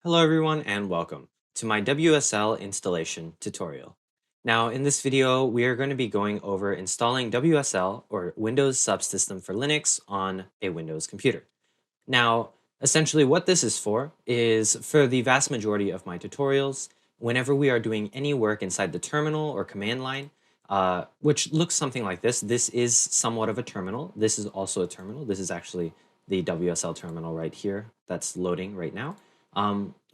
Hello everyone and welcome to my WSL installation tutorial. Now in this video we are going to be going over installing WSL or Windows Subsystem for Linux on a Windows computer. Now essentially what this is for the vast majority of my tutorials, whenever we are doing any work inside the terminal or command line, which looks something like this. This is somewhat of a terminal. This is also a terminal. This is actually the WSL terminal right here that's loading right now.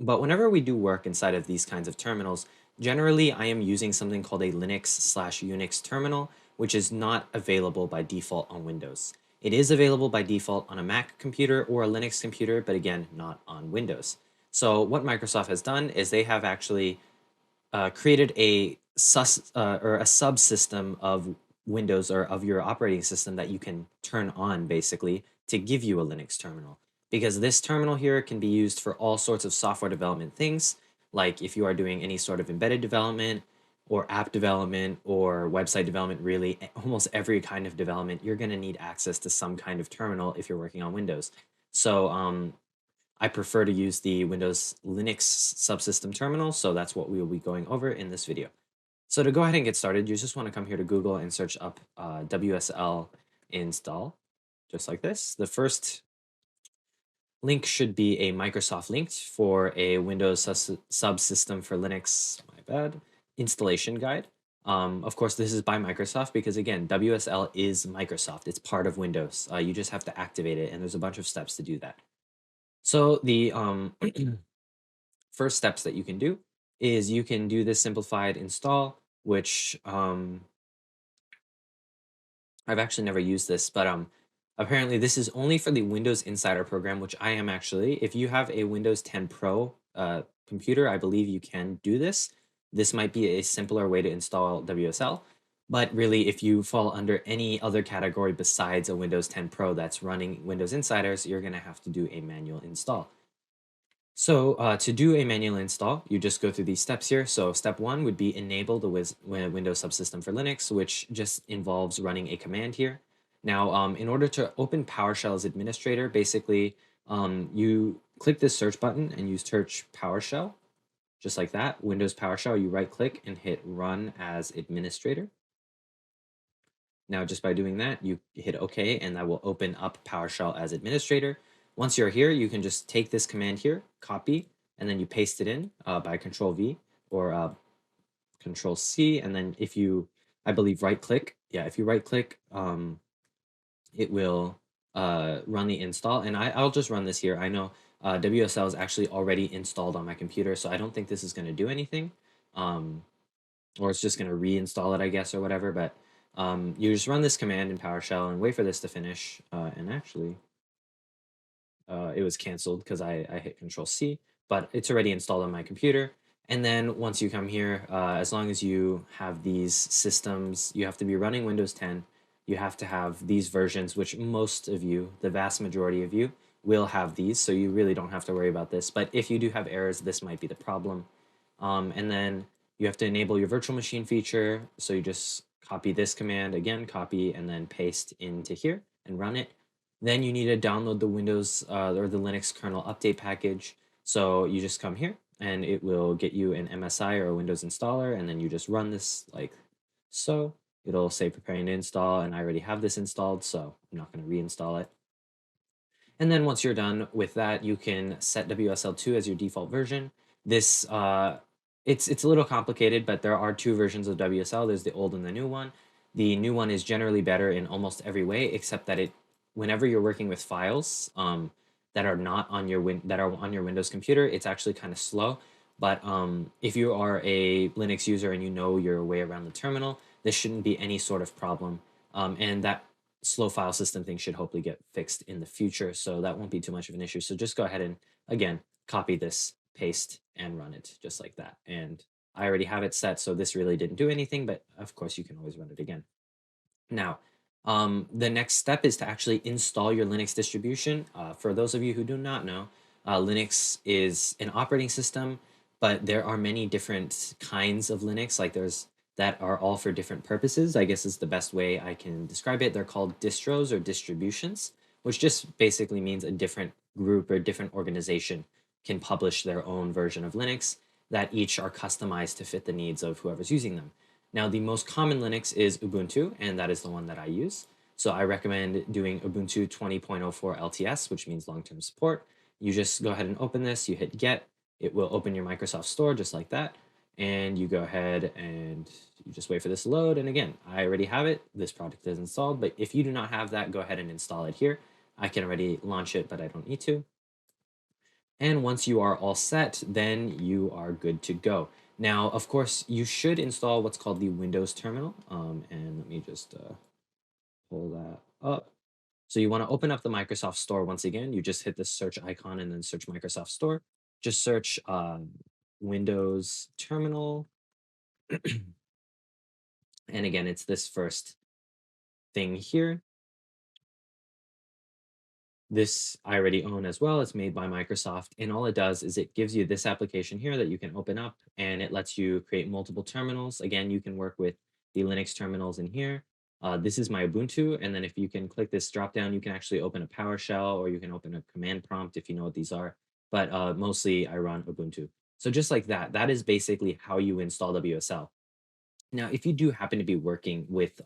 But whenever we do work inside of these kinds of terminals, generally I am using something called a Linux/Unix terminal, which is not available by default on Windows. It is available by default on a Mac computer or a Linux computer, but again, not on Windows. So what Microsoft has done is they have actually created a subsystem of Windows or of your operating system that you can turn on basically to give you a Linux terminal. Because this terminal here can be used for all sorts of software development things, like if you are doing any sort of embedded development or app development or website development, really almost every kind of development, you're going to need access to some kind of terminal if you're working on Windows. So I prefer to use the Windows Linux subsystem terminal, so that's what we will be going over in this video. So to go ahead and get started, you just want to come here to Google and search up WSL install, just like this. The first link should be a Microsoft link for a Windows subsystem for Linux, installation guide. Of course, this is by Microsoft because, again, WSL is Microsoft. It's part of Windows. You just have to activate it, and there's a bunch of steps to do that. So the first steps that you can do is you can do this simplified install, which I've actually never used this, but apparently this is only for the Windows Insider program, which I am actually. If you have a Windows 10 Pro computer, I believe you can do this. This might be a simpler way to install WSL, but really if you fall under any other category besides a Windows 10 Pro that's running Windows Insiders, you're going to have to do a manual install. So to do a manual install, you just go through these steps here. So step one would be enable the Windows subsystem for Linux, which just involves running a command here. Now, in order to open PowerShell as administrator, basically you click this search button and you search PowerShell, just like that. Windows PowerShell, you right click and hit run as administrator. Now, just by doing that, you hit OK, and that will open up PowerShell as administrator. Once you're here, you can just take this command here, copy, and then you paste it in by Control V or Control C. And then if you, I believe, right click, if you right click, it will run the install. And I'll just run this here. I know WSL is actually already installed on my computer, so I don't think this is going to do anything. Or it's just going to reinstall it, I guess, or whatever. But you just run this command in PowerShell and wait for this to finish. And actually, it was canceled because I hit Control C, but it's already installed on my computer. And then once you come here, as long as you have these systems, you have to be running Windows 10. You have to have these versions, which most of you, the vast majority of you, will have these. So you really don't have to worry about this. But if you do have errors, this might be the problem. And then you have to enable your virtual machine feature. So you just copy this command, again, copy, and then paste into here and run it. Then you need to download the Windows or the Linux kernel update package. So you just come here and it will get you an MSI or a Windows installer, and then you just run this like so. It'll say preparing to install, and I already have this installed, so I'm not going to reinstall it. And then once you're done with that, you can set WSL2 as your default version. This it's a little complicated, but there are two versions of WSL. There's the old and the new one. The new one is generally better in almost every way, except that whenever you're working with files that are not on your Windows computer, it's actually kind of slow. But if you are a Linux user and you know your way around the terminal, this shouldn't be any sort of problem. And that slow file system thing should hopefully get fixed in the future, so that won't be too much of an issue. So just go ahead and, again, copy this, paste, and run it just like that. And I already have it set, so this really didn't do anything, but of course you can always run it again. Now, the next step is to actually install your Linux distribution. For those of you who do not know, Linux is an operating system, but there are many different kinds of Linux. Like there's that are all for different purposes. I guess is the best way I can describe it. They're called distros or distributions, which just basically means a different group or different organization can publish their own version of Linux that each are customized to fit the needs of whoever's using them. Now, the most common Linux is Ubuntu, and that is the one that I use. So I recommend doing Ubuntu 20.04 LTS, which means long-term support. You just go ahead and open this, you hit get, it will open your Microsoft Store just like that. And you go ahead and you just wait for this to load. And again, I already have it. This project is installed, but if you do not have that, go ahead and install it here. I can already launch it, but I don't need to. And once you are all set, then you are good to go. Now, of course, you should install what's called the Windows terminal. And let me just pull that up. So you want to open up the Microsoft Store once again. You just hit the search icon and then search Microsoft Store. Just search Windows Terminal. And again, it's this first thing here. This I already own as well. It's made by Microsoft. And all it does is it gives you this application here that you can open up and it lets you create multiple terminals. Again, you can work with the Linux terminals in here. This is my Ubuntu. And then if you can click this drop down, you can actually open a PowerShell or you can open a command prompt if you know what these are. But mostly I run Ubuntu. So just like that, that is basically how you install WSL. Now, if you do happen to be working with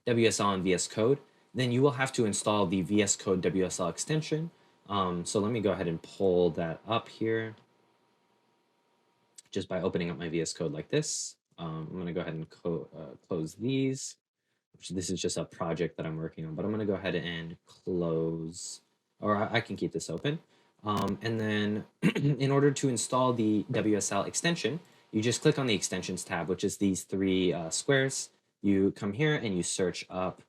WSL and VS Code, then you will have to install the VS Code WSL extension. So let me go ahead and pull that up here just by opening up my VS Code like this. I'm going to go ahead and close these. This is just a project that I'm working on, but I'm going to go ahead and close, or I can keep this open. And then in order to install the WSL extension, you just click on the extensions tab, which is these three squares. You come here and you search up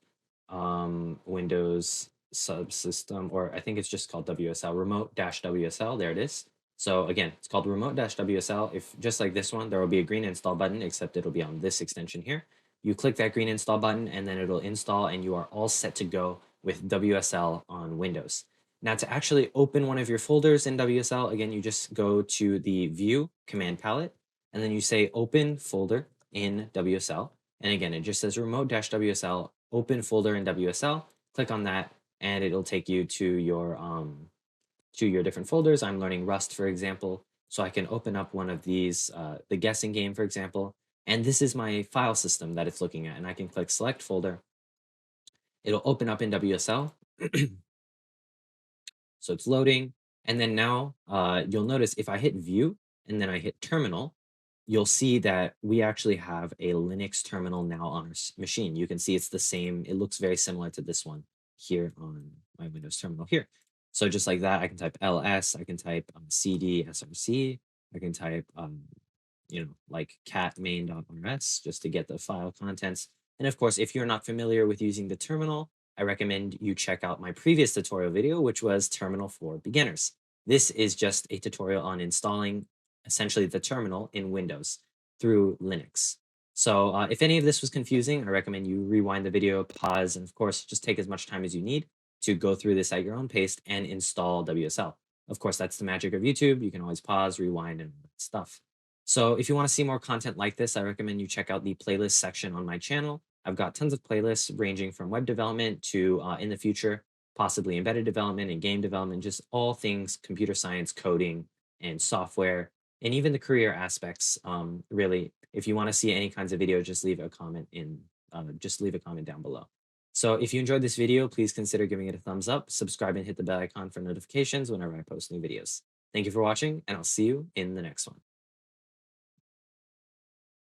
Windows subsystem, or I think it's just called WSL, remote-WSL. There it is. So again, it's called remote-WSL. If just like this one, there will be a green install button, except it'll be on this extension here. You click that green install button and then it'll install and you are all set to go with WSL on Windows. Now to actually open one of your folders in WSL, again, you just go to the View command palette and then you say Open Folder in WSL. And again, it just says remote-WSL, open folder in WSL. Click on that and it'll take you to your different folders. I'm learning Rust, for example. So I can open up one of these, the guessing game, for example. And this is my file system that it's looking at. And I can click select folder. It'll open up in WSL. So it's loading. And then now you'll notice if I hit view and then I hit terminal, you'll see that we actually have a Linux terminal now on our machine. You can see it's the same. It looks very similar to this one here on my Windows terminal here. So just like that, I can type ls, I can type cd src, I can type, like cat main.rs just to get the file contents. And of course, if you're not familiar with using the terminal, I recommend you check out my previous tutorial video, which was Terminal for Beginners. This is just a tutorial on installing essentially the terminal in Windows through Linux. So if any of this was confusing, I recommend you rewind the video, pause, and of course, just take as much time as you need to go through this at your own pace and install WSL. Of course, that's the magic of YouTube. You can always pause, rewind, and all that stuff. So if you want to see more content like this, I recommend you check out the playlist section on my channel. I've got tons of playlists ranging from web development to, in the future, possibly embedded development and game development, just all things computer science, coding, and software, and even the career aspects. Really, if you want to see any kinds of videos, just leave a comment down below. So if you enjoyed this video, please consider giving it a thumbs up, subscribe, and hit the bell icon for notifications whenever I post new videos. Thank you for watching, and I'll see you in the next one.